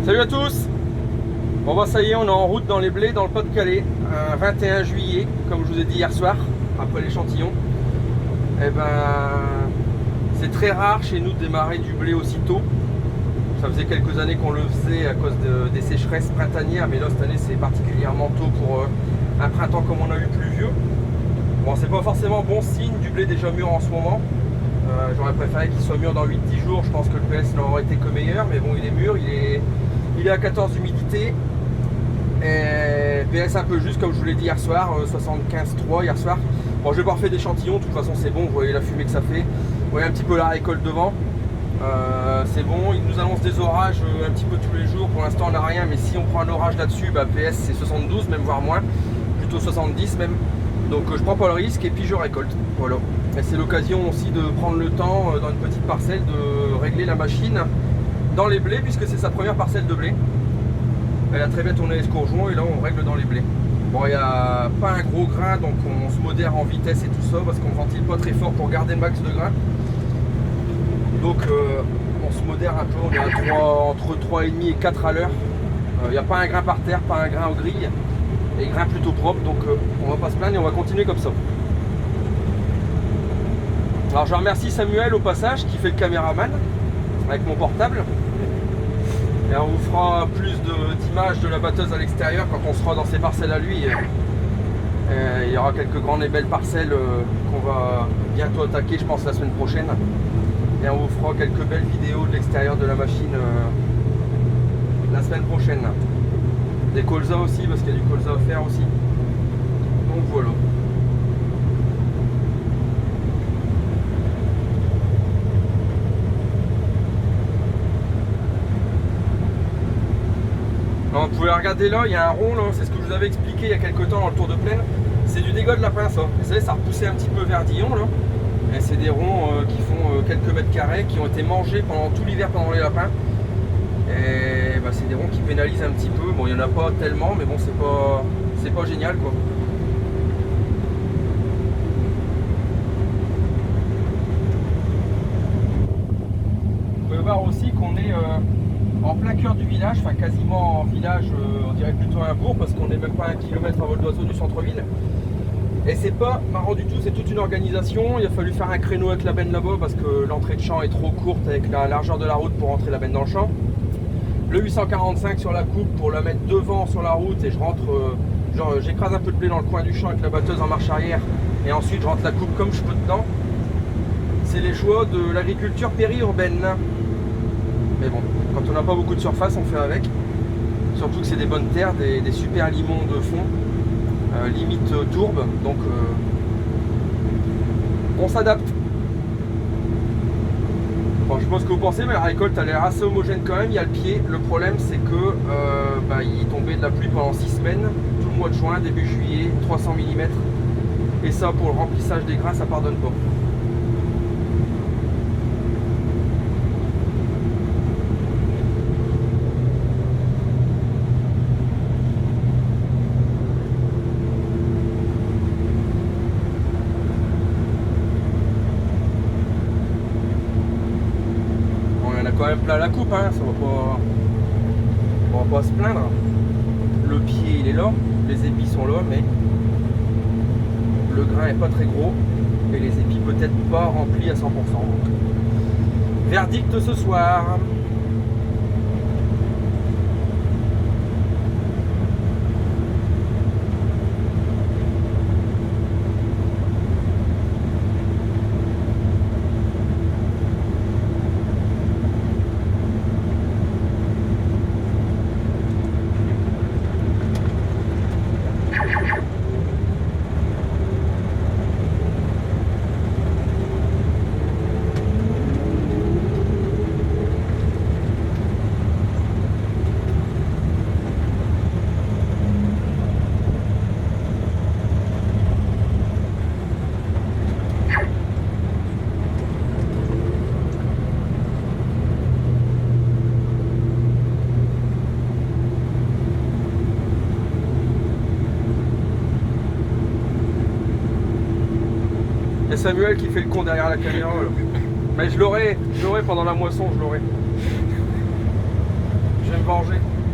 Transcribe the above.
Salut à tous. Bon bah ça y est, on est en route dans les blés, dans le Pas-de-Calais, 21 juillet, comme je vous ai dit hier soir, après l'échantillon. Et ben, c'est très rare chez nous de démarrer du blé aussitôt. Ça faisait quelques années qu'on le faisait à cause des sécheresses printanières, mais là cette année c'est particulièrement tôt pour un printemps comme on a eu pluvieux. Bon, c'est pas forcément bon signe du blé déjà mûr en ce moment. J'aurais préféré qu'il soit mûr dans 8-10 jours, je pense que le PS n'aurait été que meilleur, mais bon, il est mûr, il est à 14 d'humidité. Et PS un peu juste, comme je vous l'ai dit hier soir, 75,3 hier soir. Bon, je vais pas refaire d'échantillons, de toute façon c'est bon, vous voyez la fumée que ça fait. Vous voyez un petit peu la récolte devant. C'est bon, il nous annonce des orages un petit peu tous les jours. Pour l'instant on n'a rien, mais si on prend un orage là-dessus, bah, PS c'est 72, même voire moins, plutôt 70 même. Donc je prends pas le risque et puis je récolte. Voilà. Et c'est l'occasion aussi de prendre le temps dans une petite parcelle de régler la machine dans les blés, puisque c'est sa première parcelle de blé. Elle a très bien tourné les escourgeons et là on règle dans les blés. Bon, il n'y a pas un gros grain, donc on se modère en vitesse et tout ça, parce qu'on ne ventile pas très fort pour garder le max de grain. Donc on se modère un peu, on est à entre 3,5 et 4 à l'heure. Il n'y a pas un grain par terre, pas un grain aux grilles, et grain plutôt propre, donc on va pas se plaindre et on va continuer comme ça. Alors je remercie Samuel au passage qui fait le caméraman avec mon portable. Et on vous fera plus d'images de la batteuse à l'extérieur quand on sera dans ses parcelles à lui. Il y aura quelques grandes et belles parcelles qu'on va bientôt attaquer, je pense, la semaine prochaine. Et on vous fera quelques belles vidéos de l'extérieur de la machine la semaine prochaine. Des colzas aussi, parce qu'il y a du colza à faire aussi. Donc voilà. Alors, vous pouvez regarder là, il y a un rond, c'est ce que je vous avais expliqué il y a quelques temps dans le tour de plaine. C'est du dégât de lapin ça. Vous savez, ça a repoussé un petit peu verdillon là. Et c'est des ronds qui font quelques mètres carrés, qui ont été mangés pendant tout l'hiver pendant les lapins. Et bah, c'est des ronds qui pénalisent un petit peu. Bon, il n'y en a pas tellement, mais bon, c'est pas génial quoi. Vous pouvez voir aussi qu'on est en plein cœur du village, enfin quasiment en village, on dirait plutôt un bourg, parce qu'on n'est même pas à 1 kilomètre à vol d'oiseau du centre-ville. Et c'est pas marrant du tout, c'est toute une organisation. Il a fallu faire un créneau avec la benne là-bas parce que l'entrée de champ est trop courte avec la largeur de la route pour rentrer la benne dans le champ. Le 845 sur la coupe pour la mettre devant sur la route, et je rentre, j'écrase un peu de blé dans le coin du champ avec la batteuse en marche arrière, et ensuite je rentre la coupe comme je peux dedans. C'est les choix de l'agriculture périurbaine. Mais bon, quand on n'a pas beaucoup de surface, on fait avec. Surtout que c'est des bonnes terres, des super limons de fond, limite tourbe, donc on s'adapte. Bon, je sais pas ce que vous pensez, mais la récolte a l'air assez homogène quand même. Il y a le pied. Le problème, c'est que il est tombé de la pluie pendant 6 semaines, tout le mois de juin, début juillet, 300 mm. Et ça, pour le remplissage des grains, ça pardonne pas. Quand même plein la coupe, hein, ça on va pas se plaindre. Le pied il est là, les épis sont là, mais le grain est pas très gros et les épis peut-être pas remplis à 100%. Donc, verdict ce soir. Et Samuel qui fait le con derrière la caméra. Mais je l'aurai pendant la moisson, je l'aurai. Je vais me venger.